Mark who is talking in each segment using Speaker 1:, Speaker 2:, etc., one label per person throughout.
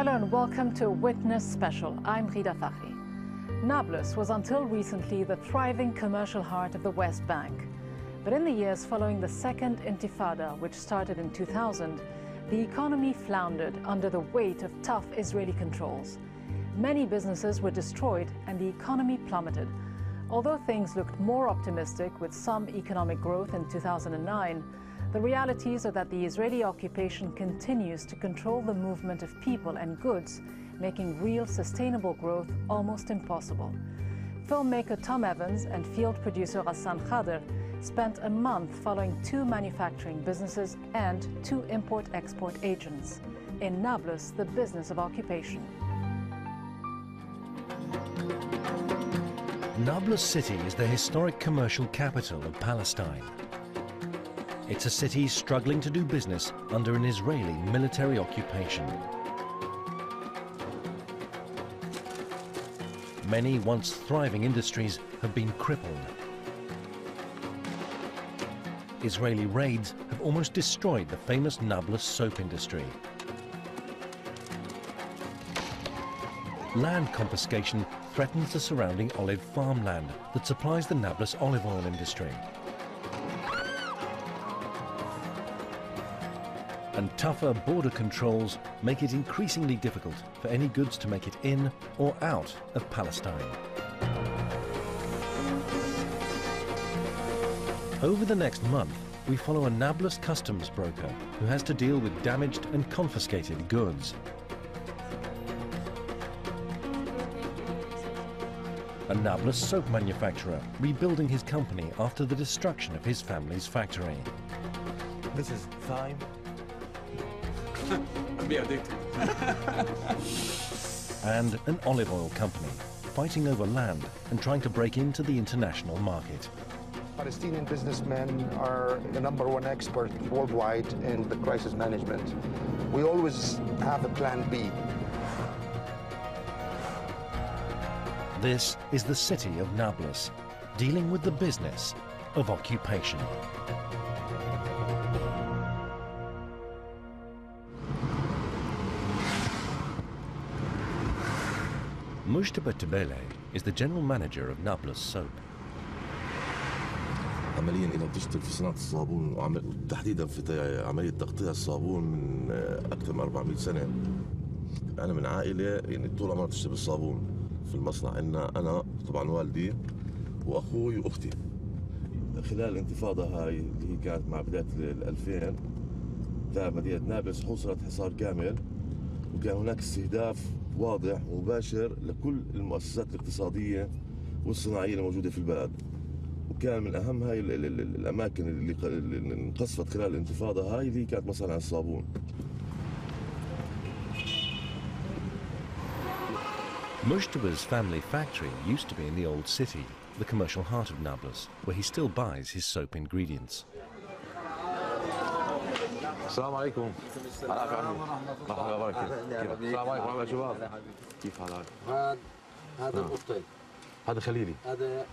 Speaker 1: Hello and welcome to Witness Special. I'm Rida Fakhri. Nablus was until recently the thriving commercial heart of the West Bank. But in the years following the Second Intifada, which started in 2000, the economy floundered under the weight of tough Israeli controls. Many businesses were destroyed and the economy plummeted. Although things looked more optimistic with some economic growth in 2009, the realities are that the Israeli occupation continues to control the movement of people and goods, making real sustainable growth almost impossible. Filmmaker Tom Evans and field producer Hassan Khader spent a month following 2 manufacturing businesses and 2 import-export agents in Nablus, the business of occupation.
Speaker 2: Nablus city is the historic commercial capital of Palestine. It's a city struggling to do business under an Israeli military occupation. Many once thriving industries have been crippled. Israeli raids have almost destroyed the famous Nablus soap industry. Land confiscation threatens the surrounding olive farmland that supplies the Nablus olive oil industry. And tougher border controls make it increasingly difficult for any goods to make it in or out of Palestine. Over the next month, we follow a Nablus customs broker who has to deal with damaged and confiscated goods. A Nablus soap manufacturer rebuilding his company after the destruction of his family's factory.
Speaker 3: This is thyme. I'd be addicted.
Speaker 2: And an olive oil company fighting over land and trying to break into the international market.
Speaker 4: Palestinian businessmen are the #1 expert worldwide in the crisis management. We always have a plan B.
Speaker 2: This is the city of Nablus, dealing with the business of occupation. Mujtaba Tabele is the general manager of Nablus Soap.
Speaker 5: عمليا إذا بتشتغل في صناعة الصابون وتحديدا في عملية تقطيع الصابون من أكثر من 400 سنة. أنا من عائلة يعني طول عمرها تشتغل بالصابون في المصنع. أنا طبعا والدي وأخوي وأختي. خلال الانتفاضة هاي اللي هي كانت مع بداية 2000 ذهب مدينة نابلس حوصلت حصار كامل، وكان هناك استهداف واضح ومباشر لكل المؤسسات الاقتصادية والصناعية الموجودة في البلد. وكان من أهم هاي الأماكن اللي انقصفت خلال الانتفاضة هاي اللي كانت مصانع الصابون.
Speaker 2: Mujtaba's family factory used to be in the old city, the commercial heart of Nablus, where he still buys his soap ingredients.
Speaker 5: السلام عليكم. العافية عنكم. مرحبا وبركة. السلام عليكم ورحمة الله شباب. كيف حالك؟
Speaker 6: هذا القطين.
Speaker 5: هذا خليلي.
Speaker 6: هذا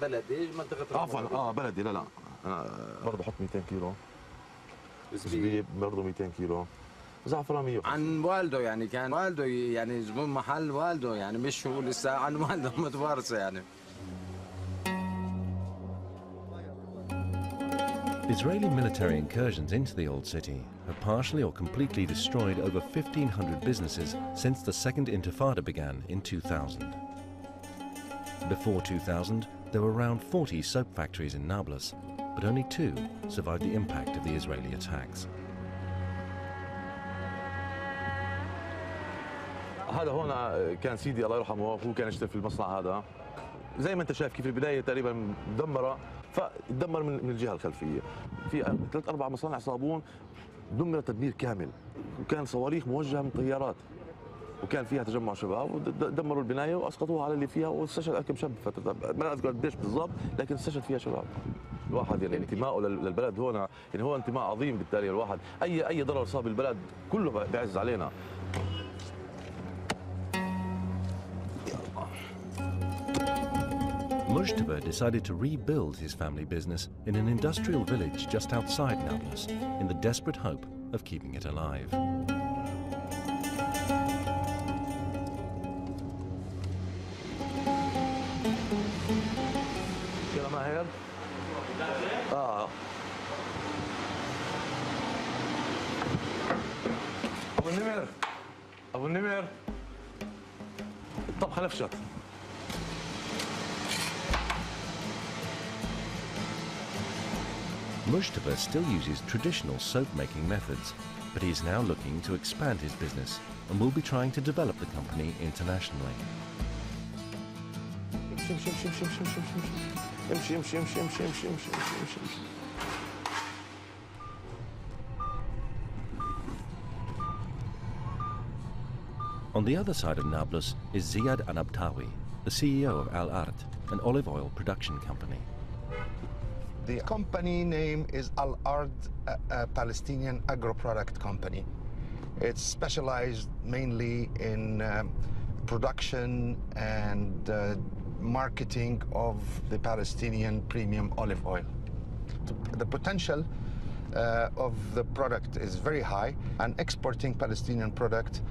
Speaker 6: بلدي منطقة
Speaker 5: عفوا بلدي لا أنا برضه بحط 200 كيلو. زبيب برضه 200 كيلو. زعفران 100.
Speaker 6: عن والده يعني كان والده يعني زبون محل والده يعني مش هو لسه عن والده متوارثة يعني.
Speaker 2: Israeli military incursions into the old city have partially or completely destroyed over 1,500 businesses since the Second Intifada began in 2000. Before 2000, there were around 40 soap factories in Nablus, but only 2 survived the impact of the Israeli attacks.
Speaker 5: هذا هون كان سيدي الله يرحمه، هو كان يشتغل في المصنع هذا. زي ما انت شايف كيف البدايه تقريبا مدمره، فدمر من الجهه الخلفيه. في 3-4 مصانع صابون دمر تدمير كامل، وكان صواريخ موجهه من طيارات، وكان فيها تجمع شباب ودمروا البنايه واسقطوها على اللي فيها، واستشهد كم شاب فتره ما اذكر قديش بالضبط، لكن استشهد فيها شباب. الواحد يعني انتمائه للبلد هون يعني هو انتماء عظيم بالتالي. الواحد اي ضرر صاب البلد كله بيعز علينا.
Speaker 2: Mujtaba decided to rebuild his family business in an industrial village just outside Nablus in the desperate hope of keeping it alive.
Speaker 3: زياد؟ ابو النمر ابو النمر الطبخه نفشت.
Speaker 2: Mustafa still uses traditional soap-making methods, but he is now looking to expand his business and will be trying to develop the company internationally. On the other side of Nablus is Ziad Anabtawi, the CEO of Al-Ard, an olive oil production company.
Speaker 4: The company name is Al-Ard, a Palestinian agro-product company. It's specialized mainly in production and marketing of the Palestinian premium olive oil. The potential of the product is very high, and exporting Palestinian product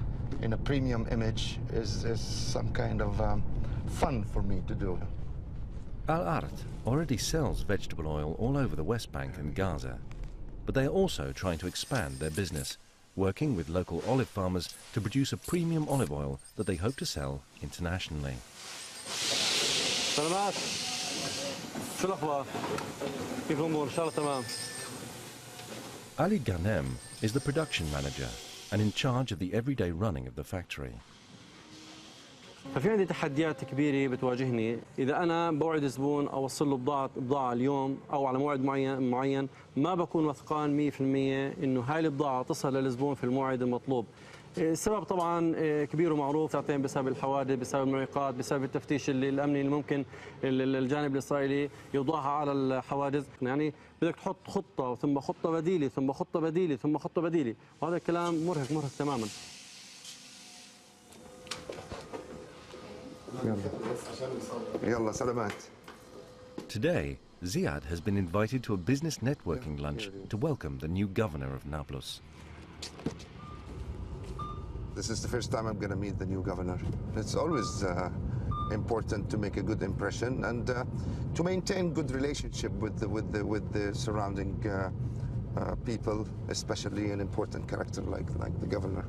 Speaker 4: in a premium image is some kind of fun for me to do.
Speaker 2: Al-Ard already sells vegetable oil all over the West Bank and Gaza, but they are also trying to expand their business, working with local olive farmers to produce a premium olive oil that they hope to sell internationally.
Speaker 3: سلامات شو الاخبار؟ كيف الامور؟ ان شاء الله تمام.
Speaker 2: Ali Ghanem is the production manager and in charge of the everyday running of the factory.
Speaker 7: ففي عندي تحديات كبيرة بتواجهني إذا أنا بوعد زبون أو أوصل له بضاعة اليوم أو على موعد معين ما بكون وثقان 100% إنه هاي البضاعة تصل للزبون في الموعد المطلوب. السبب طبعا كبير ومعروف، ساعتين بسبب الحوادث، بسبب المعيقات، بسبب التفتيش الأمني اللي ممكن الجانب الإسرائيلي يوضعها على الحوادث. يعني بدك تحط خطة ثم خطة بديلة ثم خطة بديلة ثم خطة بديلة، وهذا الكلام مرهق تماما.
Speaker 4: يلا سلامات.
Speaker 2: Today, Ziad has been invited to a business networking lunch to welcome the new governor of Nablus.
Speaker 4: This is the first time I'm going to meet the new governor. It's always important to make a good impression and to maintain good relationship with the surrounding people, especially an important character like the governor.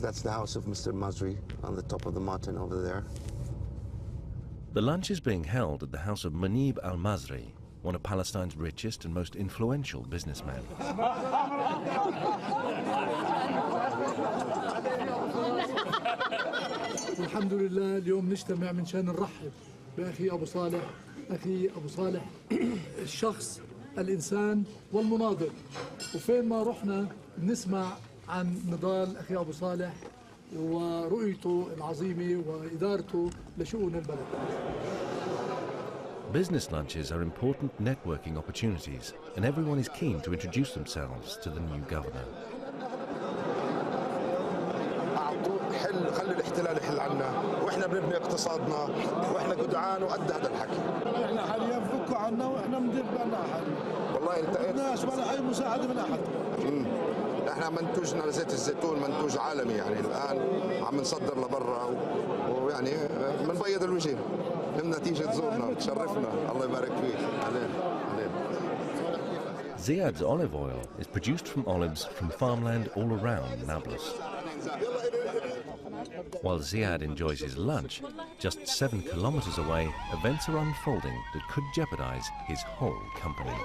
Speaker 4: That's the house of Mr. Masri on the top of the mountain over there.
Speaker 2: The lunch is being held at the house of Munib al-Masri, one of Palestine's richest and most influential businessmen.
Speaker 8: والحمد لله اليوم نجتمع من شان نرحب بأخي أبو صالح، أخي أبو صالح الشخص الإنسان والمناضل، وفين ما رحنا بنسمع عن نضال أخي أبو صالح ورؤيته العظيمة وإدارته لشؤون البلد.
Speaker 2: Business lunches are important networking opportunities, and everyone is keen to introduce themselves to the new governor.
Speaker 4: خلي الاحتلال يحل عنا واحنا بنبني اقتصادنا واحنا جدعان وقد هذا الحكي.
Speaker 9: احنا حاليا فكوا عنا واحنا بندير بالنا حاليا.
Speaker 4: والله انت
Speaker 9: ما بدناش ولا اي مساعده من احد.
Speaker 4: احنا منتوجنا زيت الزيتون منتوج عالمي، يعني الان عم نصدر لبرا ويعني بنبيض الوجه لما تيجي تزورنا وتشرفنا. الله يبارك فيك. علينا.
Speaker 2: Ziad's olive oil is produced from olives from farmland all around Nablus. While Ziad enjoys his lunch, just 7 kilometers away, events are unfolding that could jeopardize his whole company.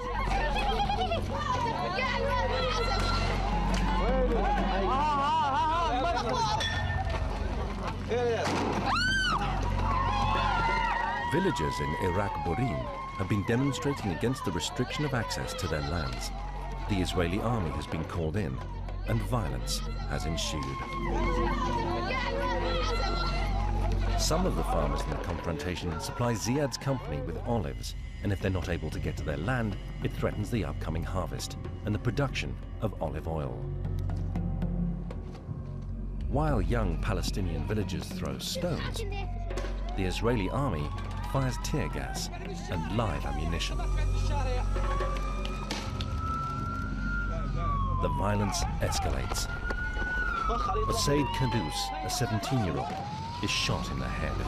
Speaker 2: Villagers in Iraq Borim have been demonstrating against the restriction of access to their lands. The Israeli army has been called in, and violence has ensued. Some of the farmers in the confrontation supply Ziad's company with olives, and if they're not able to get to their land, it threatens the upcoming harvest and the production of olive oil. While young Palestinian villagers throw stones, the Israeli army fires tear gas and live ammunition. The violence escalates. But Said Kadous, a 17-year-old, is shot in the head.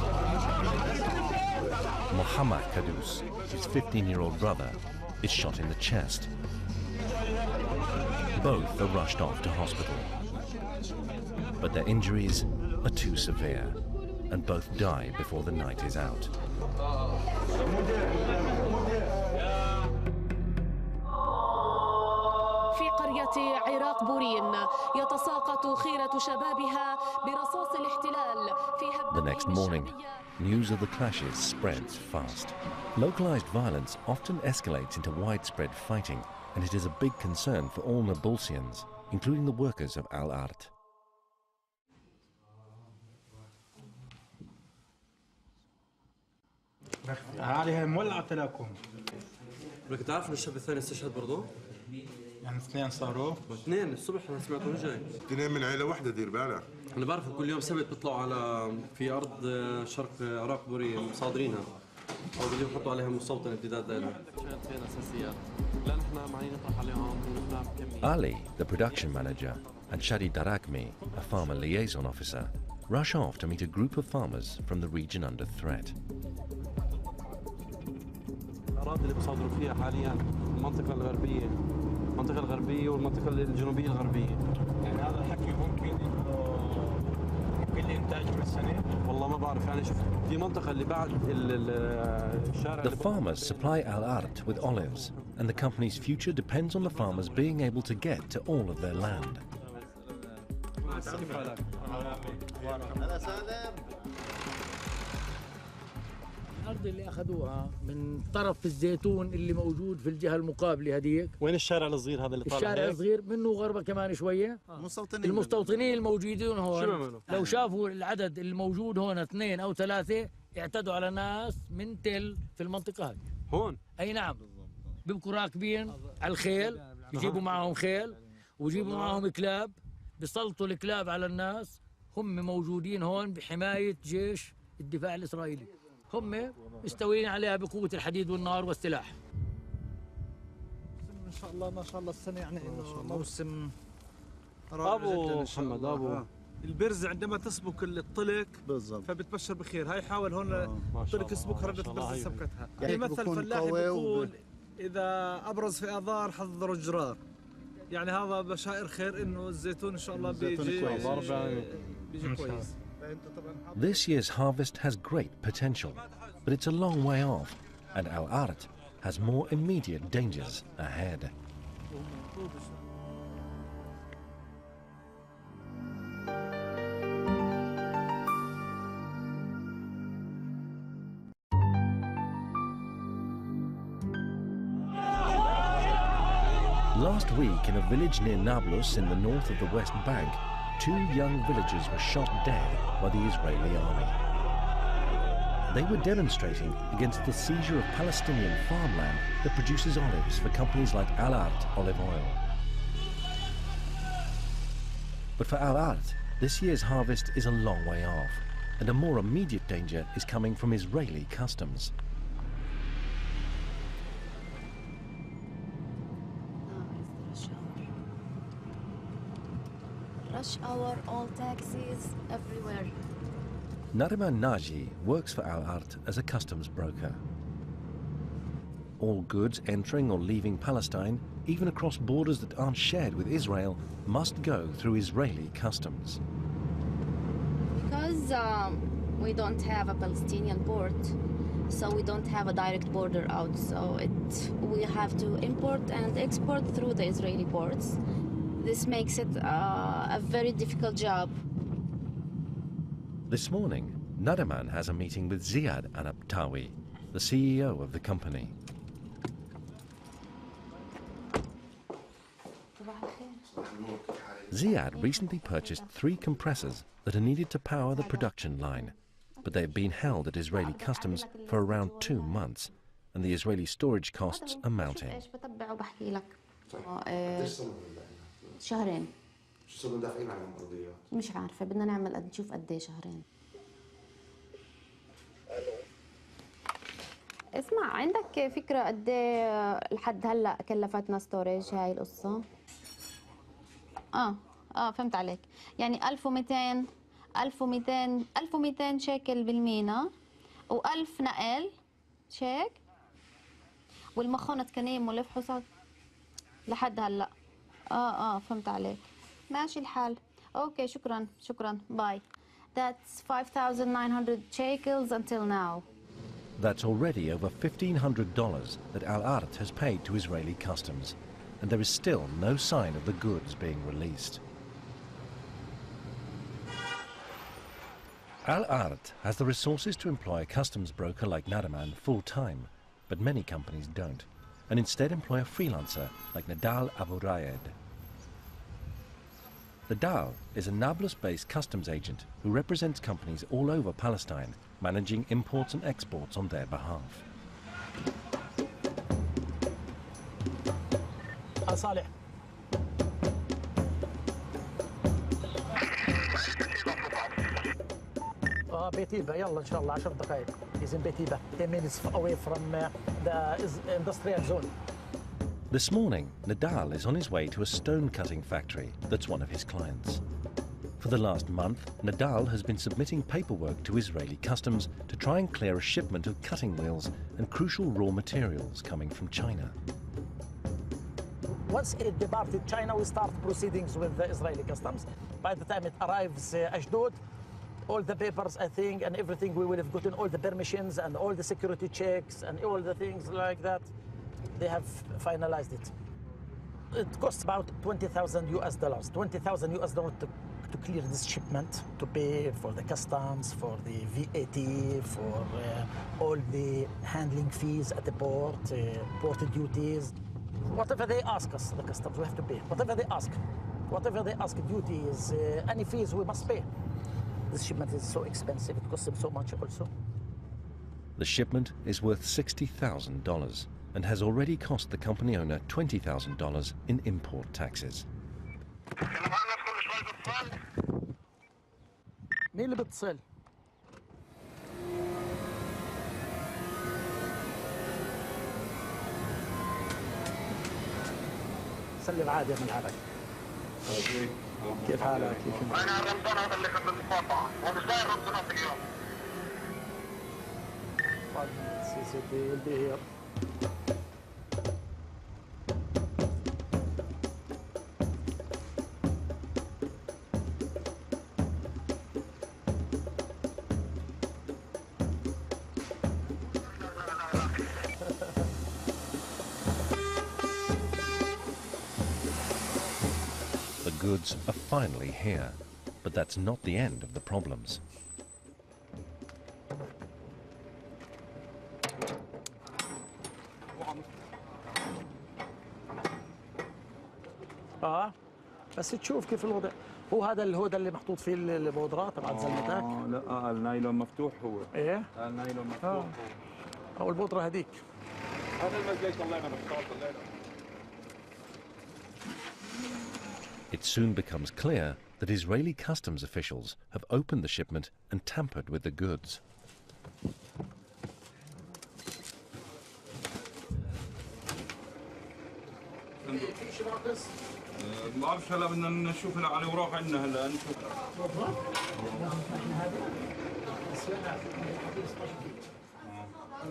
Speaker 2: Mohammad Kadous, his 15-year-old brother, is shot in the chest. Both are rushed off to hospital. But their injuries are too severe, and both die before the night is out.
Speaker 10: في قرية عراق بورين يتساقط خيرة شبابها برصاص الاحتلال في
Speaker 2: The next morning, news of the clashes spreads fast. Localized violence often escalates into widespread fighting, and it is a big concern for all Nablusians, including the workers of Al-Art.
Speaker 11: عليها مولعة تلاكم.
Speaker 7: بدك تعرف ان الشاب الثاني استشهد برضه؟
Speaker 11: يعني اثنين صاروا؟
Speaker 7: اثنين الصبح انا سمعتهم جاي.
Speaker 5: اثنين من عيلة واحدة دير بالك.
Speaker 7: انا بعرف كل يوم سبت بيطلعوا على في ارض شرق عراق بورية مصادرينها. او بدهم يحطوا عليها مستوطن امتداد لها. لا نحن معين نطرح عليهم ونحن
Speaker 2: Ali, the production manager, and Shadi Darakmi, a farmer liaison officer, rush off to meet a group of farmers from the region under threat.
Speaker 7: الأراضي اللي بصادروا فيها حاليا المنطقة الغربية والمنطقة الجنوبية الغربية.
Speaker 11: يعني هذا الحكي ممكن الإنتاج من السنة؟
Speaker 7: والله ما بعرف يعني شوف في منطقة اللي بعد الشارع.
Speaker 2: The farmers supply Al-Art with olives, and the company's future depends on the farmers being able to get to all of their land.
Speaker 12: الأرض اللي أخذوها من طرف الزيتون اللي موجود في الجهة المقابلة هديك.
Speaker 7: وين الشارع الصغير هذا اللي طالع؟
Speaker 12: الشارع الصغير منه غربة كمان شوية. المستوطنين الموجودين هون لو شافوا العدد الموجود هون 2 أو 3 اعتدوا على ناس من تل في المنطقة هذه.
Speaker 7: هون؟
Speaker 12: أي نعم. بيبقوا راكبين على الخيل، يجيبوا معهم خيل ويجيبوا معهم كلاب، بيسلطوا الكلاب على الناس. هم موجودين هون بحماية جيش الدفاع الإسرائيلي. هم مستويين عليها بقوة الحديد والنار والسلاح.
Speaker 9: ان شاء الله ما شاء الله السنة يعني انه موسم
Speaker 7: ابو محمد ابو
Speaker 9: البرز عندما تسبك الطلق بالضبط فبتبشر بخير. هاي حاول هون الطلق يسبك ردت البرز سبكتها. في مثل فلاحي بيقول اذا ابرز في ااذار حذروا الجرار. يعني هذا بشائر خير انه الزيتون ان شاء الله بيجي كويس.
Speaker 2: This year's harvest has great potential, but it's a long way off, and Al-Art has more immediate dangers ahead. Last week, in a village near Nablus in the north of the West Bank, 2 young villagers were shot dead by the Israeli army. They were demonstrating against the seizure of Palestinian farmland that produces olives for companies like Al-Art Olive Oil. But for Al-Art, this year's harvest is a long way off, and a more immediate danger is coming from Israeli customs.
Speaker 13: Rush hour, all taxis, everywhere.
Speaker 2: Nariman Naji works for Al-Art as a customs broker. All goods entering or leaving Palestine, even across borders that aren't shared with Israel, must go through Israeli customs.
Speaker 13: Because we don't have a Palestinian port, so we don't have a direct border out. So we have to import and export through the Israeli ports. This makes it a very difficult job.
Speaker 2: This morning, Nariman has a meeting with Ziad Anabtawi, the CEO of the company. Ziad recently purchased 3 compressors that are needed to power the production line, but they've been held at Israeli customs for around 2 months, and the Israeli storage costs are mounting.
Speaker 13: شهرين. شو صرنا دافعين على الأرضيات؟ مش عارفة، بدنا نعمل نشوف قد ايه شهرين. اسمع، عندك فكرة قد ايه لحد هلا كلفتنا ستوريج هاي القصة؟ فهمت عليك. يعني 1200 1200 شيكل بالمينا و1000 نقل شيك والمخونة كنيم ولف حصاد لحد هلا. فهمت عليك. ماشي الحال. اوكي شكرا باي. That's 5,900 shekels until now.
Speaker 2: That's already over $1,500 that Al-Ard has paid to Israeli customs, and there is still no sign of the goods being released. Al-Ard has the resources to employ a customs broker like Nariman full-time, but many companies don't, and instead employ a freelancer like Nadal Abu Rayed. Nadal is a Nablus-based customs agent who represents companies all over Palestine, managing imports and exports on their behalf.
Speaker 14: صالح بيتيبا يلا ان شاء الله 10 دقائق. He's in Betiba, 10 minutes away from the industrial zone.
Speaker 2: This morning, Nadal is on his way to a stone cutting factory that's one of his clients. For the last month, Nadal has been submitting paperwork to Israeli customs to try and clear a shipment of cutting wheels and crucial raw materials coming from China.
Speaker 14: Once it departed China, we start proceedings with the Israeli customs. By the time it arrives Ashdod, all the papers, I think, and everything, we will have gotten all the permissions and all the security checks and all the things like that. They have finalized it. It costs about $20,000 US, $20,000 US to clear this shipment, to pay for the customs, for the VAT, for all the handling fees at the port, port duties. Whatever they ask us, the customs, we have to pay. Whatever they ask duties, any fees, we must pay. This shipment is so expensive, it costs them so much also.
Speaker 2: The shipment is worth $60,000 and has already cost the company owner $20,000 in import taxes.
Speaker 14: مين اللي بتصل؟ سلم عادي من عرق. كيف حالك؟
Speaker 15: أنا رمضان هذا اللي خد المقاطعة ومش داير رمضان اليوم.
Speaker 14: CCP will be here.
Speaker 2: The goods are finally here, but that's not the end of the problems.
Speaker 14: بس تشوف كيف الوضع. هو هذا الهودة اللي محطوط فيه البودرة تبع زلمتك؟
Speaker 11: لا النايلون مفتوح هو.
Speaker 14: ايه؟
Speaker 11: النايلون مفتوح
Speaker 14: او البودرة هذيك.
Speaker 11: هذا المزيج طلعنا بالصوت طلعنا.
Speaker 2: It soon becomes clear that Israeli customs officials have opened the shipment and tampered with the goods.
Speaker 11: ما بعرفش هلا بدنا نشوف على اوراق عندنا هلا نشوف.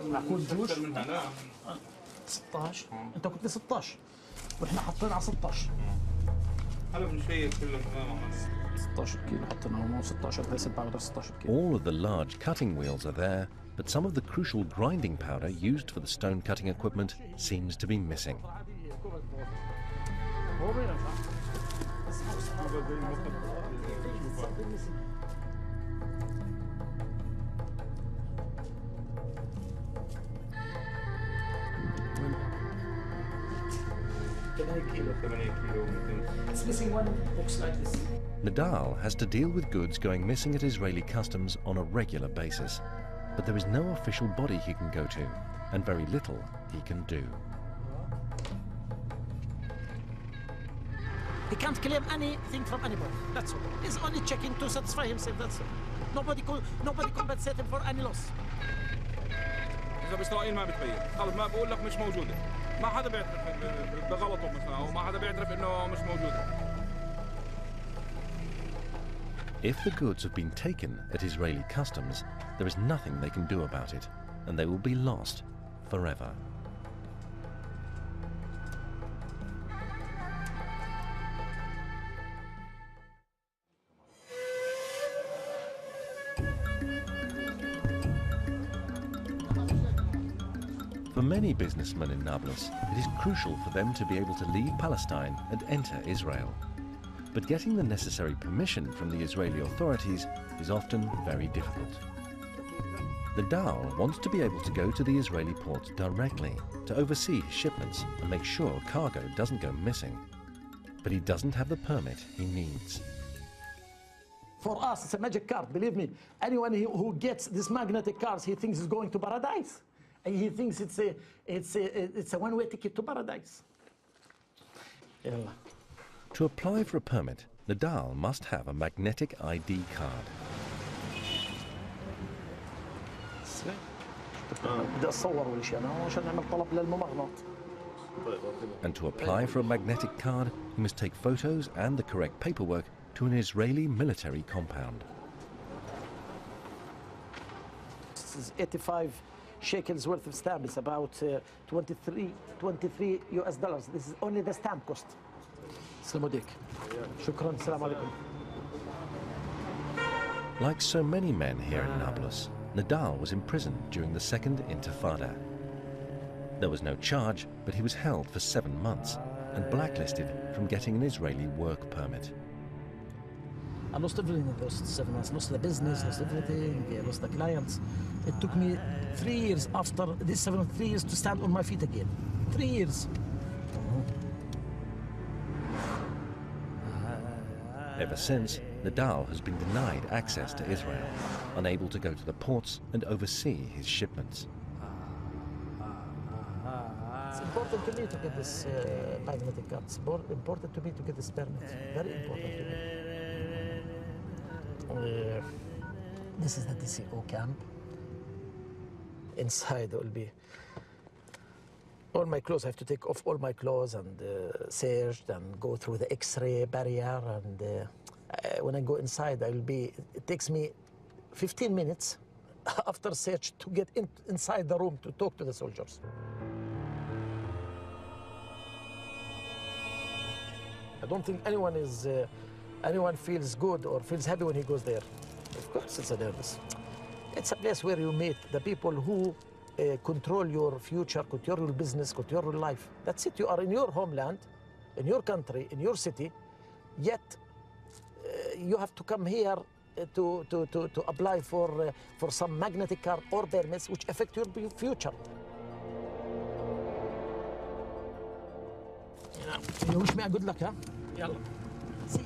Speaker 14: معقول جوش؟ 16 انت قلت لي 16 واحنا حاطين على 16.
Speaker 11: هلا بنشيك كله تمام.
Speaker 14: 16 كيلو حطينا هون 16 هي 16 كيلو.
Speaker 2: All of the large cutting wheels are there, but some of the crucial grinding powder used for the stone cutting equipment seems to be missing.
Speaker 14: It's missing one box like this.
Speaker 2: Nadal has to deal with goods going missing at Israeli customs on a regular basis, but there is no official body he can go to, and very little he can do.
Speaker 14: He can't claim anything from anybody. That's all. He's only checking to satisfy himself. That's all. Nobody compensate him for any loss.
Speaker 11: إذا بإسرائيل ما بتبين، خلص ما بقول لك مش موجودة. ما حدا بيعترف بغلطه مثلا أو ما حدا بيعترف إنه مش موجودة.
Speaker 2: If the goods have been taken at Israeli customs, there is nothing they can do about it, and they will be lost forever. For many businessmen in Nablus, it is crucial for them to be able to leave Palestine and enter Israel. But getting the necessary permission from the Israeli authorities is often very difficult. Nablus wants to be able to go to the Israeli ports directly to oversee his shipments and make sure cargo doesn't go missing. But he doesn't have the permit he needs.
Speaker 14: For us, it's a magic card, believe me. Anyone who gets this magnetic cards, he thinks he's going to paradise. And he thinks it's a one-way ticket to paradise. Yalla.
Speaker 2: To apply for a permit, Nablus must have a magnetic ID card. And to apply for a magnetic card, he must take photos and the correct paperwork to an Israeli military compound.
Speaker 14: This is 85 shekels worth of stamp. It's about 23 US dollars. This is only the stamp cost. Assalamu alaikum. Shukran. Assalamu alaikum.
Speaker 2: Like so many men here in Nablus, Nablus was imprisoned during the Second Intifada. There was no charge, but he was held for 7 months and blacklisted from getting an Israeli work permit.
Speaker 14: I lost everything in those 7 months. Lost the business, lost everything, lost the clients. It took me 3 years after this 3 years to stand on my feet again. 3 years.
Speaker 2: Ever since, Nablus has been denied access to Israel, unable to go to the ports and oversee his shipments.
Speaker 14: It's important to me to get this magnetic card. It's important to me to get this permit. Very important to me. This is the DCO camp. Inside will be all my clothes. I have to take off all my clothes and searched and go through the X-ray barrier. And when I go inside, it takes me 15 minutes after search to get inside the room to talk to the soldiers. I don't think anyone feels good or feels happy when he goes there. Of course, it's a nervous. It's a place where you meet the people who control your future, control your business, control your life. That's it. You are in your homeland, in your country, in your city, yet you have to come here to apply for some magnetic card or permits which affect your future. You wish me a good luck, huh? Yalla. See.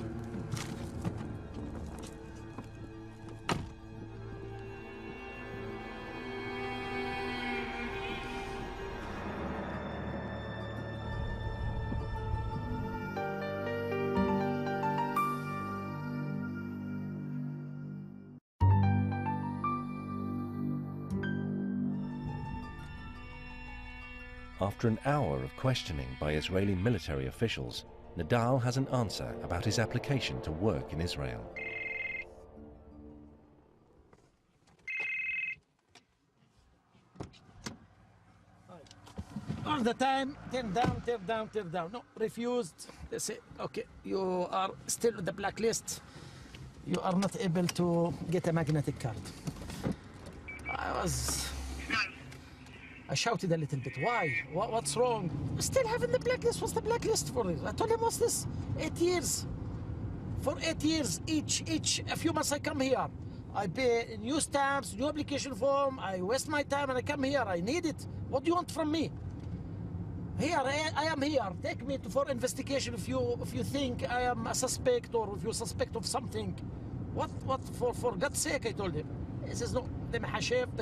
Speaker 2: After an hour of questioning by Israeli military officials, Nablus has an answer about his application to work in Israel.
Speaker 14: All the time, turn down, turn down, turn down. No, refused. They say, okay, you are still on the blacklist. You are not able to get a magnetic card. I shouted a little bit. Why? What's wrong? Still having the blacklist. What's the blacklist for this? I told him, what's this? 8 years. For 8 years each. A few months I come here. I pay new stamps, new application form. I waste my time and I come here. I need it. What do you want from me? Here, I am here. Take me for investigation if you think I am a suspect or if you suspect of something. What? For God's sake, I told him. He says, no, the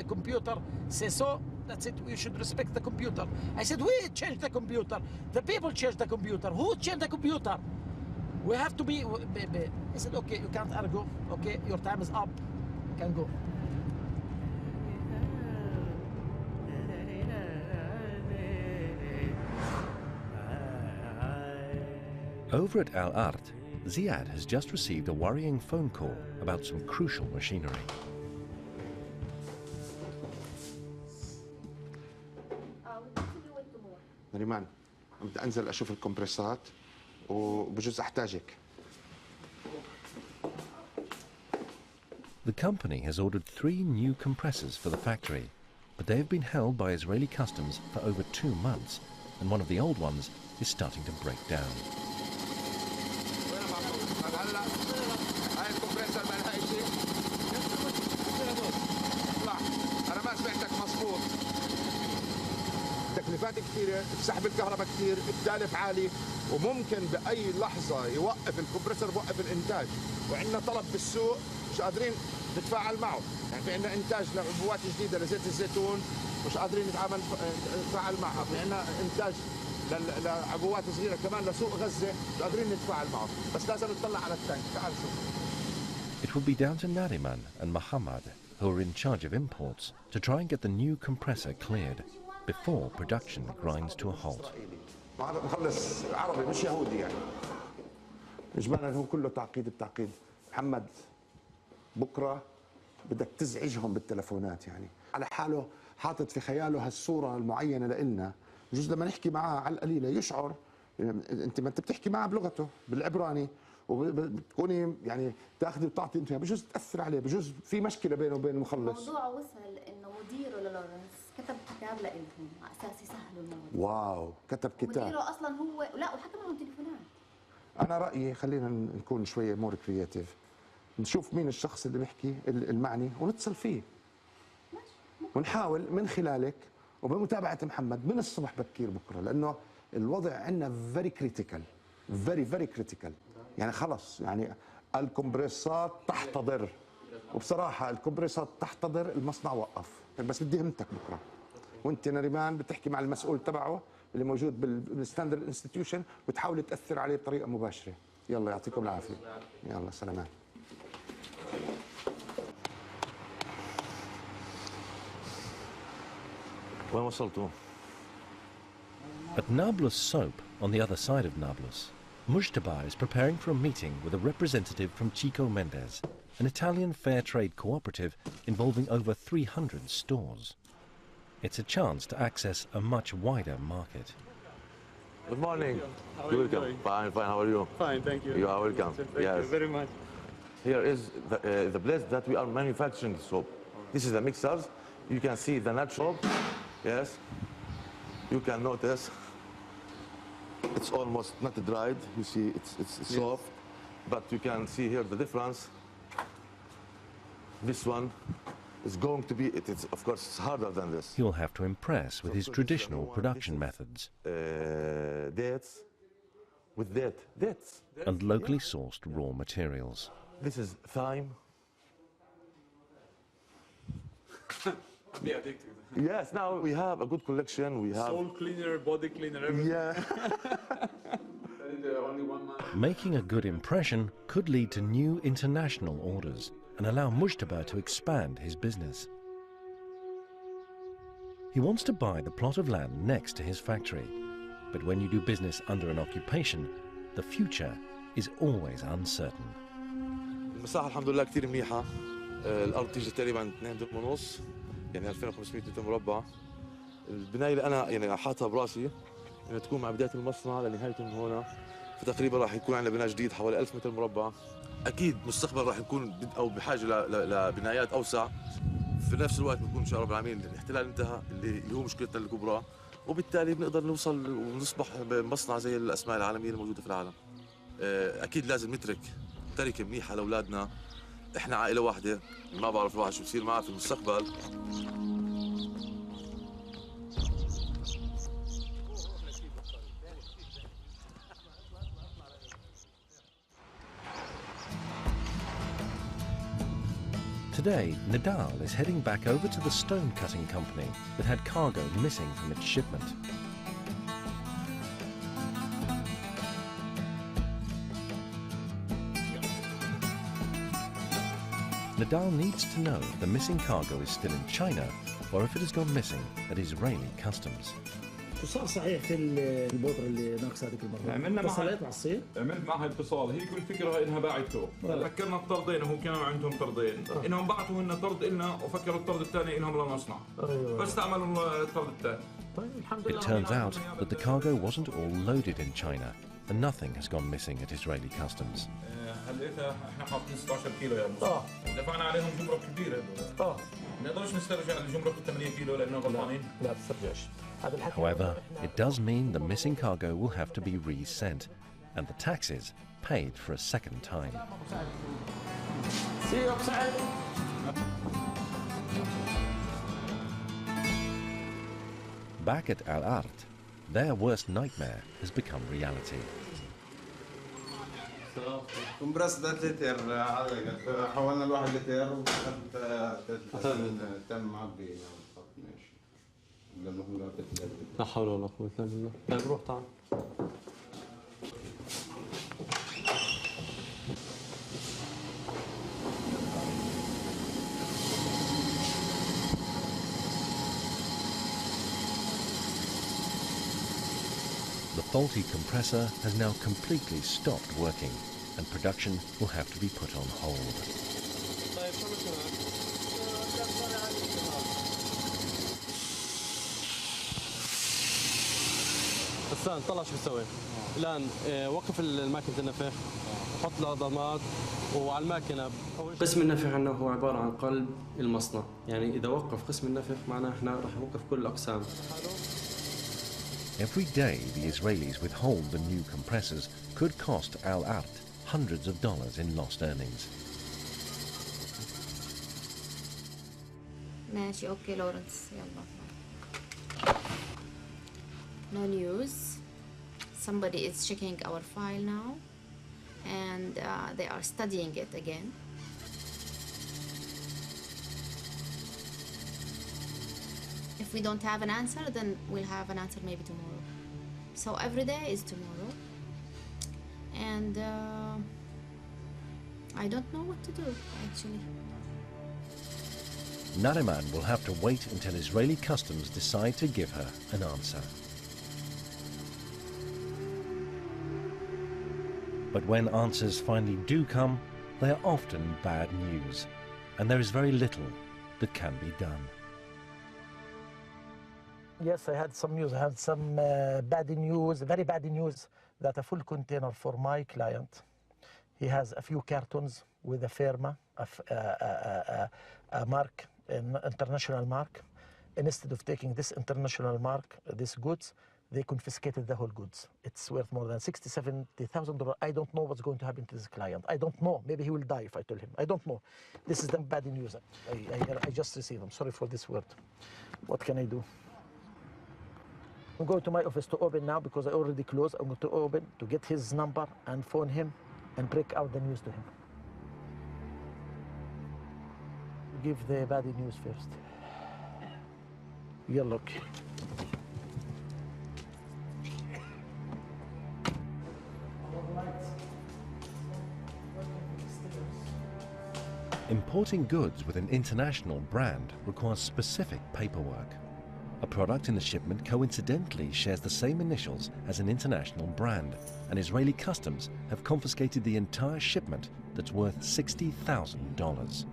Speaker 14: computer says so. That's it, we should respect the computer. I said, we changed the computer. The people changed the computer. Who changed the computer? We have to be... He said, okay, you can't argue. Okay, your time is up. You can go.
Speaker 2: Over at Al Ard, Ziad has just received a worrying phone call about some crucial machinery.
Speaker 4: نريمان بدي انزل اشوف الكمبريسات وبجوز احتاجك.
Speaker 2: The company has ordered 3 new compressors for the factory, but they have been held by Israeli customs for over 2 months, and one of the old ones is starting to break down.
Speaker 4: تكلفات كثيرة، سحب الكهرباء كثير، التالف عالي، وممكن بأي لحظة يوقف الكمبرسور بوقف الإنتاج، وعندنا طلب بالسوق مش قادرين نتفاعل معه، يعني في عندنا إنتاج لعبوات جديدة لزيت الزيتون مش قادرين نتفاعل معها، في عندنا إنتاج لعبوات صغيرة كمان لسوق غزة مش قادرين نتفاعل معه، بس لازم نطلع على التانك، تعال شوف.
Speaker 2: It will be down to Nariman and Muhammad, who are in charge of imports, to try and get the new compressor cleared before production grinds to a halt.
Speaker 4: مخلص عربي مش يهودي يعني. إجمالا هو كله تعقيد بتعقيد. محمد بكرة بدك تزعجهم بالتلفونات يعني. على حاله حاطط في خياله هالصورة المعينة لإلنا. بجوز لما نحكي معاه على القليلة يشعر أنت ما أنت بتحكي معه بلغته بالعبراني وبتكوني يعني تاخذي وتعطي أنت بجوز تأثر عليه بجوز في مشكلة بينه وبين المخلص.
Speaker 13: الموضوع وصل إنه مديره للورنس كتب كتاب لإلهم على أساس يسهلوا الموضوع.
Speaker 4: واو كتب كتاب.
Speaker 13: مديره أصلا هو لا وحكى معهم تليفونات.
Speaker 4: أنا رأيي خلينا نكون شوية مور كرياتيف. نشوف مين الشخص اللي بيحكي المعني ونتصل فيه. ونحاول من خلالك وبمتابعة محمد من الصبح بكير بكرة لأنه الوضع عندنا very critical very critical يعني خلص يعني الكمبريسات تحتضر وبصراحة الكمبريسات تحتضر المصنع وقف بس بدي همتك بكرة وانت نريمان بتحكي مع المسؤول تبعه اللي موجود بالستاندرد انستتيوشن وتحاول تأثر عليه بطريقة مباشرة. يلا يعطيكم العافية. يلا سلامات.
Speaker 5: وين وصلتوا؟
Speaker 2: At Nablus soap, on the other side of Nablus, Mujtaba is preparing for a meeting with a representative from Chico Mendes, an Italian fair trade cooperative involving over 300 stores. It's a chance to access a much wider market.
Speaker 5: Good morning.
Speaker 16: How are you
Speaker 5: welcome.
Speaker 16: doing?
Speaker 5: Fine, how are you?
Speaker 16: Fine, thank you.
Speaker 5: You are welcome.
Speaker 16: Thank you very much.
Speaker 5: Here is the place that we are manufacturing soap. This is the mixers. You can see the natural. Yes. You can notice it's almost not dried. You see it's soft, but you can see here the difference. This one is going to be, of course, it's harder than this.
Speaker 2: He'll have to impress with his traditional production methods.
Speaker 5: Dates with dates.
Speaker 2: And locally sourced raw materials.
Speaker 5: This is thyme.
Speaker 16: Be addicted.
Speaker 5: Yes, now we have a good collection. We have
Speaker 16: soul cleaner, body cleaner, everything.
Speaker 5: Yeah.
Speaker 16: Only one man.
Speaker 2: Making a good impression could lead to new international orders and allow Mujtaba to expand his business. He wants to buy the plot of land next to his factory, but when you do business under an occupation, the future is always uncertain.
Speaker 5: المساحة الحمد لله كثير منيحة. الأرض تيجي تقريبا 2 دقم ونص، يعني 2500 متر مربع. البناية اللي أنا يعني حاطها براسي إنها تكون مع بداية المصنع لنهايته من هنا، فتقريبا راح يكون عندنا بناء جديد حوالي 1000 متر مربع. أكيد مستقبلا راح نكون أو بحاجة لبنايات أوسع. في نفس الوقت بنكون إن شاء الله رب العالمين الاحتلال انتهى اللي هو مشكلتنا الكبرى، وبالتالي بنقدر نوصل ونصبح مصنع زي الأسماء العالمية الموجودة في العالم. أكيد لازم نترك تركة منيحة لأولادنا. إحنا عائلة واحدة، ما بعرف الواحد شو بصير معه في المستقبل.
Speaker 2: Today, Nadal is heading back over to the stone cutting company that had cargo missing from its shipment. Nadal needs to know if the missing cargo is still in China or if it has gone missing at Israeli customs.
Speaker 14: شو صار صحيح في البودرة اللي ناقصة هذيك المرة؟
Speaker 11: عملنا
Speaker 14: اتصلت على الصين؟
Speaker 11: عملت معها اتصال، هي كل فكرة انها باعته، فكرنا الطردين وهم كانوا عندهم طردين، انهم بعثوا لنا طرد لنا وفكروا الطرد الثاني انهم للمصنع. فاستعملوا الطرد الثاني.
Speaker 2: It turns out that the cargo wasn't all loaded in China and nothing has gone missing at Israeli customs.
Speaker 11: هلقيتها احنا حاطين 16 كيلو يا موسى. ودفعنا عليهم جمرك كبيرة. ما نقدرش نسترجع الجمرك 8 كيلو لانه غلطانين.
Speaker 14: لا بتسترجعش.
Speaker 2: However, it does mean the missing cargo will have to be resent and the taxes paid for a second time. Back at Al Art, their worst nightmare has become reality.
Speaker 17: كمبرس ده لتر حولنا الواحد لتر وخدت تم معبي ماشي.
Speaker 7: لا حول ولا قوة إلا بالله. طيب روح تعال.
Speaker 2: The faulty compressor has now completely stopped working and production will have to be put on hold.
Speaker 7: حسان طلع شو بتسوي؟ الآن وقف الماكينة النفخ، حط له ضماد وعلى الماكينة. قسم النفخ عندنا هو عبارة عن قلب المصنع، يعني إذا وقف قسم النفخ معناه إحنا راح نوقف كل الأقسام.
Speaker 2: Every day the Israelis withhold the new compressors could cost Al Art hundreds of dollars in lost earnings.
Speaker 13: ماشي اوكي لورنس يلا. No news. Somebody is checking our file now and they are studying it again. If we don't have an answer, then we'll have an answer maybe tomorrow. So every day is tomorrow. And I don't know what to do, actually.
Speaker 2: Nariman will have to wait until Israeli customs decide to give her an answer. But when answers finally do come, they are often bad news, and there is very little that can be done.
Speaker 14: Yes, I had some news. I had some bad news, very bad news, that a full container for my client. He has a few cartons with a firma, a mark, an international mark. And instead of taking this international mark, this goods, they confiscated the whole goods. It's worth more than $60,000, $70,000. I don't know what's going to happen to this client. I don't know. Maybe he will die if I tell him. I don't know. This is the bad news. I just received. I'm sorry for this word. What can I do? I'm going to my office to open now because I already closed. I'm going to open to get his number and phone him and break out the news to him. Give the bad news first. Yeah, look.
Speaker 2: Importing goods with an international brand requires specific paperwork. A product in the shipment coincidentally shares the same initials as an international brand, and Israeli customs have confiscated the entire shipment that's worth $60,000.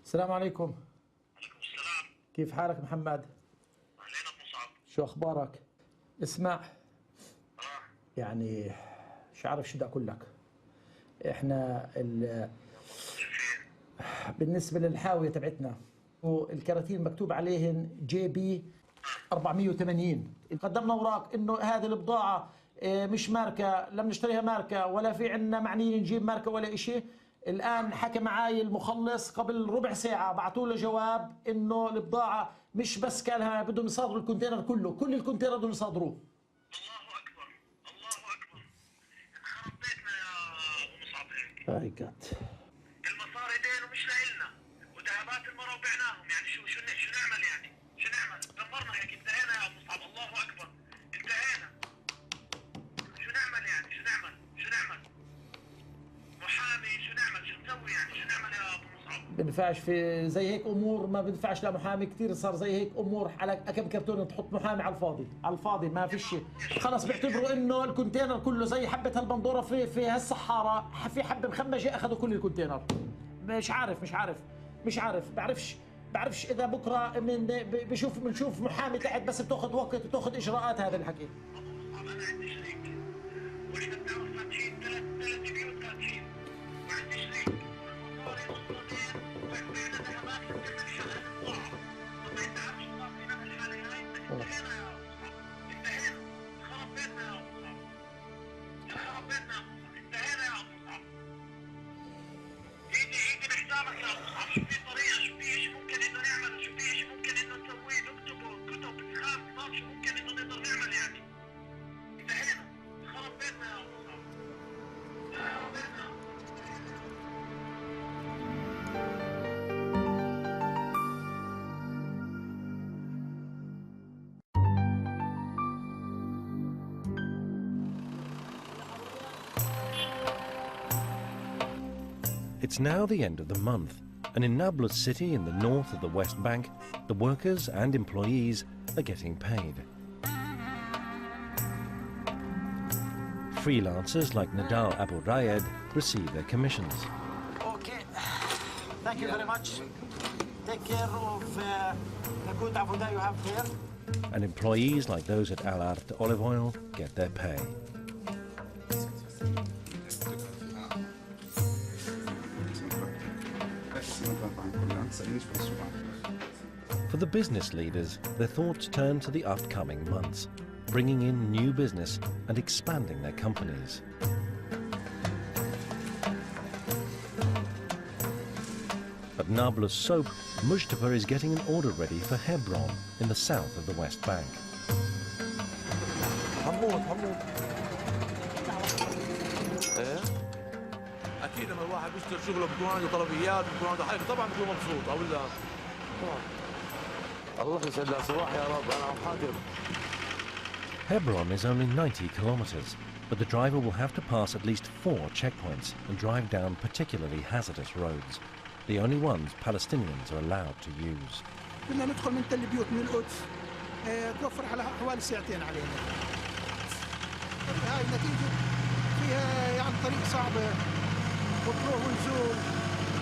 Speaker 14: السلام عليكم. وعليكم السلام. كيف حالك محمد؟
Speaker 15: أهلين أبو مصعب.
Speaker 14: شو أخبارك؟ اسمع. يعني مش عارف شو بدي أقول لك. إحنا بالنسبة للحاوية تبعتنا والكراتين مكتوب عليهن JB 480. قدمنا أوراق إنه هذه البضاعة مش ماركة، لم نشتريها ماركة ولا في عنا معنيين نجيب ماركة ولا إشي. الآن حكى معي المخلص قبل ربع ساعة، بعثوا له جواب إنه البضاعة مش بس كانها بدهم يصادروا الكونتينر كله، كل الكونتينر بدهم يصادروه.
Speaker 15: الله أكبر، الله أكبر. انخرب بيتنا يا أبو مصعب هيك.
Speaker 14: ماي جاد.
Speaker 15: المصاري دين ومش لإلنا، وذهبات المرة وبعناهم، يعني شو نعمل يعني؟ شو نعمل؟ دمرنا هيك، انتهينا يا أبو مصعب، الله أكبر، انتهينا. شو نعمل يعني؟ شو نعمل؟
Speaker 14: بنفعش في زي هيك امور، ما بنفعش لمحامي كثير، صار زي هيك امور على كم كرتون تحط محامي على الفاضي، على الفاضي ما فيش شيء. خلص بيعتبروا انه الكونتينر كله زي حبه هالبندوره في هالصحاره، في حبه مخمجه اخذوا كل الكونتينر. مش عارف بعرفش اذا بكره بنشوف محامي تحت بس بتاخذ وقت وتاخذ اجراءات. هذا الحكي
Speaker 15: واحنا بنعرف فاتحين ثلاث بيوت فاتحين وعندي شريك والمصاري بعنا ذهبات من الحالة الضاعة. طب انت عارف شو صار فينا بالحالة هاي؟ انتهينا يا ابو صعب، انتهينا، خرب بيتنا يا ابو صعب، خرب بيتنا يا ابو صعب، انتهينا يا ابو صعب. ايدي بحسابك يا ابو صعب، شو في طريقة، شو في شيء ممكن انه نعمله، شو في شيء ممكن انه نسويه، نكتبه كتب اسخاف شو ممكن انه نقدر نعمل يعني. انتهينا، خرب بيتنا يا ابو صعب، خرب بيتنا.
Speaker 2: It's now the end of the month, and in Nablus city in the north of the West Bank, the workers and employees are getting paid. Freelancers like Nadal Abu Rayed receive their commissions.
Speaker 14: Okay, thank you very much. Take care of the good avodah you have here.
Speaker 2: And employees like those at Al Art Olive Oil get their pay. For the business leaders, their thoughts turn to the upcoming months, bringing in new business and expanding their companies. At Nablus soap, Mujtaba is getting an order ready for Hebron in the south of the West Bank.
Speaker 18: اكيد لما الواحد بيشتغل شغله بيكون عنده طلبيات، بيكون عنده حاجه، طبعا بيكون مبسوط. او لا الله يسعد لها صباح يا رب. انا عم حاضر.
Speaker 2: Hebron is only 90 kilometers, but the driver will have to pass at least 4 checkpoints and drive down particularly hazardous roads, the only ones Palestinians are allowed to use.
Speaker 19: كنا ندخل من تل بيوت من القدس توفر حوالي ساعتين علينا. هاي النتيجة فيها يعني طريق صعبة وطلوع ونزول.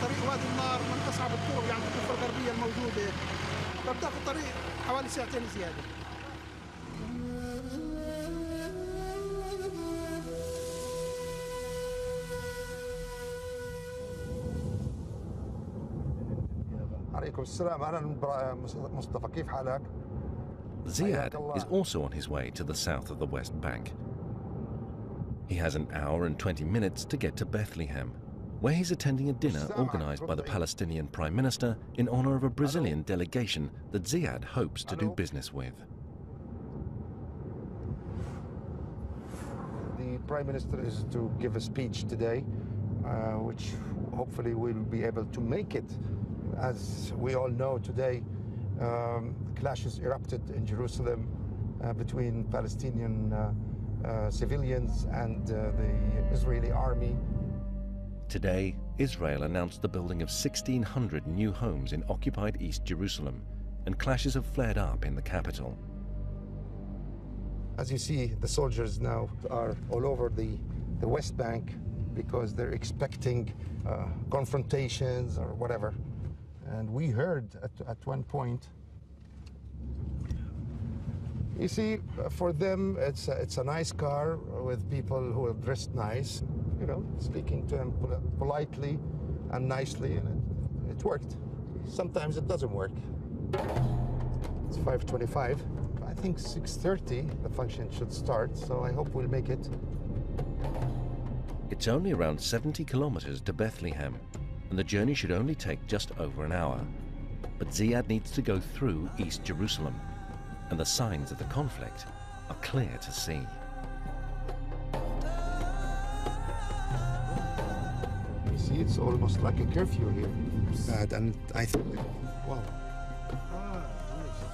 Speaker 19: طريق وادي النار من أصعب الطرق يعني في الضفة الغربية الموجودة، فبتاخذ طريق حوالي ساعتين زيادة.
Speaker 4: عليكم السلام، أنا مصطفى، كيف حالك؟
Speaker 2: Ziad is also on his way to the south of the West Bank. He has an hour and 20 minutes to get to Bethlehem, where he's attending a dinner organized by the Palestinian Prime Minister in honor of a Brazilian delegation that Ziad hopes to do business with.
Speaker 4: The Prime Minister is to give a speech today, which hopefully we'll be able to make it. As we all know today, clashes erupted in Jerusalem between Palestinian civilians and the Israeli army.
Speaker 2: Today, Israel announced the building of 1,600 new homes in occupied East Jerusalem, and clashes have flared up in the capital.
Speaker 4: As you see, the soldiers now are all over the West Bank because they're expecting confrontations or whatever. And we heard at one point, you see, for them it's a nice car with people who are dressed nice, you know, speaking to them politely and nicely, and it worked. Sometimes it doesn't work. It's 5:25. I think 6:30 the function should start, so I hope we'll make it.
Speaker 2: It's only around 70 kilometers to Bethlehem, and the journey should only take just over an hour. But Ziad needs to go through East Jerusalem, and the signs of the conflict are clear to see.
Speaker 4: You see, it's almost like a curfew here. And I think, wow.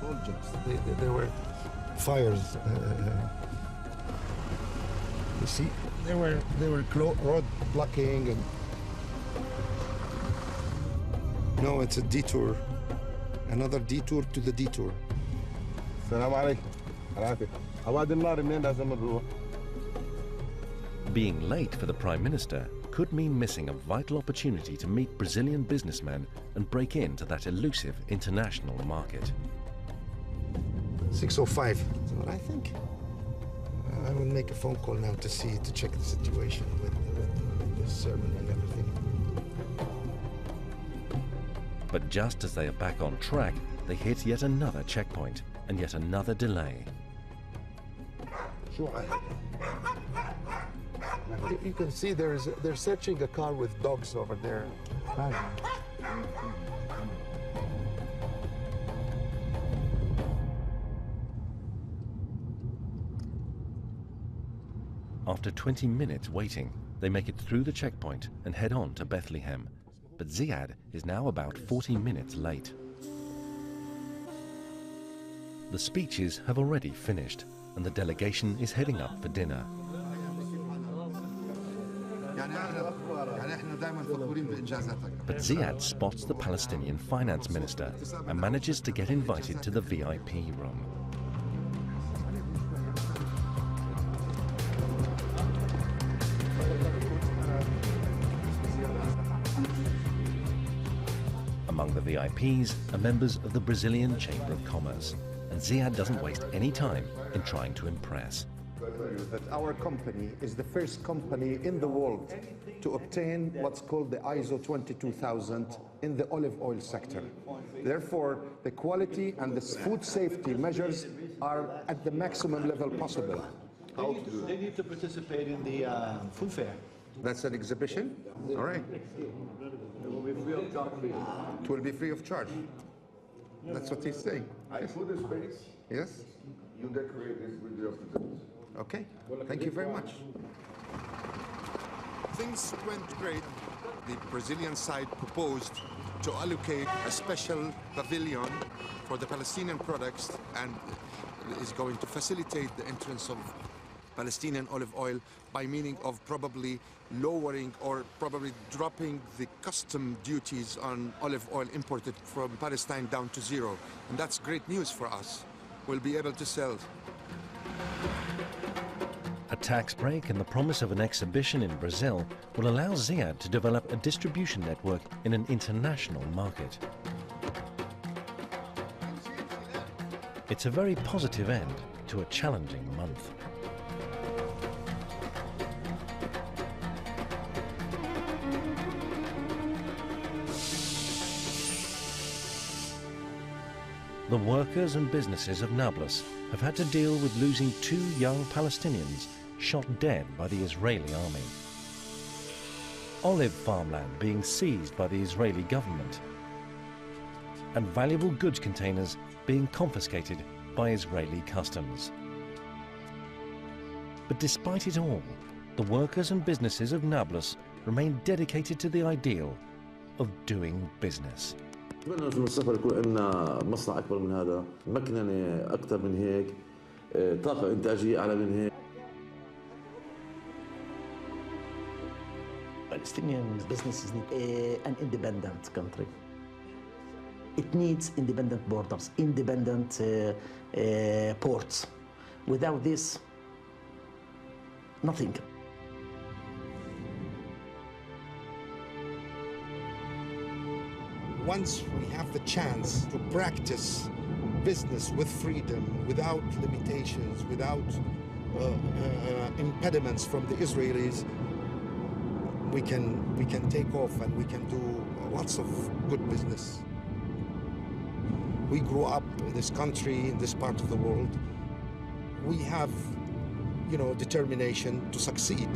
Speaker 4: Soldiers. There were fires. You see, they were road blocking, and No, it's a detour. Another detour to the detour.
Speaker 17: السلام عليكم. عواد النار منين لازم نروح؟
Speaker 2: Being late for the Prime Minister could mean missing a vital opportunity to meet Brazilian businessmen and break into that elusive international market.
Speaker 4: 6:05. So I think I will make a phone call now to check the situation with the sermon and everything.
Speaker 2: But just as they are back on track, they hit yet another checkpoint and yet another delay.
Speaker 4: You can see they're searching a car with dogs over there.
Speaker 2: After 20 minutes waiting, they make it through the checkpoint and head on to Bethlehem. But Ziad is now about 40 minutes late. The speeches have already finished, and the delegation is heading up for dinner. But Ziad spots the Palestinian finance minister and manages to get invited to the VIP room. Among the VIPs are members of the Brazilian Chamber of Commerce, and Ziad doesn't waste any time in trying to impress.
Speaker 4: That our company is the first company in the world to obtain what's called the ISO 22000 in the olive oil sector. Therefore, the quality and the food safety measures are at the maximum level possible.
Speaker 20: They need to participate in the food fair.
Speaker 4: That's an exhibition? All right.
Speaker 20: It will be free of charge.
Speaker 4: It will be free of charge. That's what he's saying.
Speaker 5: I put the space.
Speaker 4: Yes?
Speaker 5: You decorate this with your presents.
Speaker 4: Okay. Thank you very much. Things went great. The Brazilian side proposed to allocate a special pavilion for the Palestinian products and is going to facilitate the entrance of Palestinian olive oil by meaning of probably lowering or probably dropping the custom duties on olive oil imported from Palestine down to zero. And that's great news for us. We'll be able to sell.
Speaker 2: A tax break and the promise of an exhibition in Brazil will allow Ziad to develop a distribution network in an international market. It's a very positive end to a challenging month. The workers and businesses of Nablus have had to deal with losing 2 young Palestinians shot dead by the Israeli army. Olive farmland being seized by the Israeli government, and valuable goods containers being confiscated by Israeli customs. But despite it all, the workers and businesses of Nablus remain dedicated to the ideal of doing business.
Speaker 5: أتمنى في المستقبل يكون عندنا مصنع أكبر من هذا، مكننة أكثر من هيك، طاقة إنتاجية أعلى من هيك.
Speaker 14: Palestinian businesses need an independent country. It needs independent borders, independent ports. Without this, nothing.
Speaker 4: Once we have the chance to practice business with freedom, without limitations, without impediments from the Israelis, we can take off and we can do lots of good business. We grew up in this country, in this part of the world. We have, determination to succeed.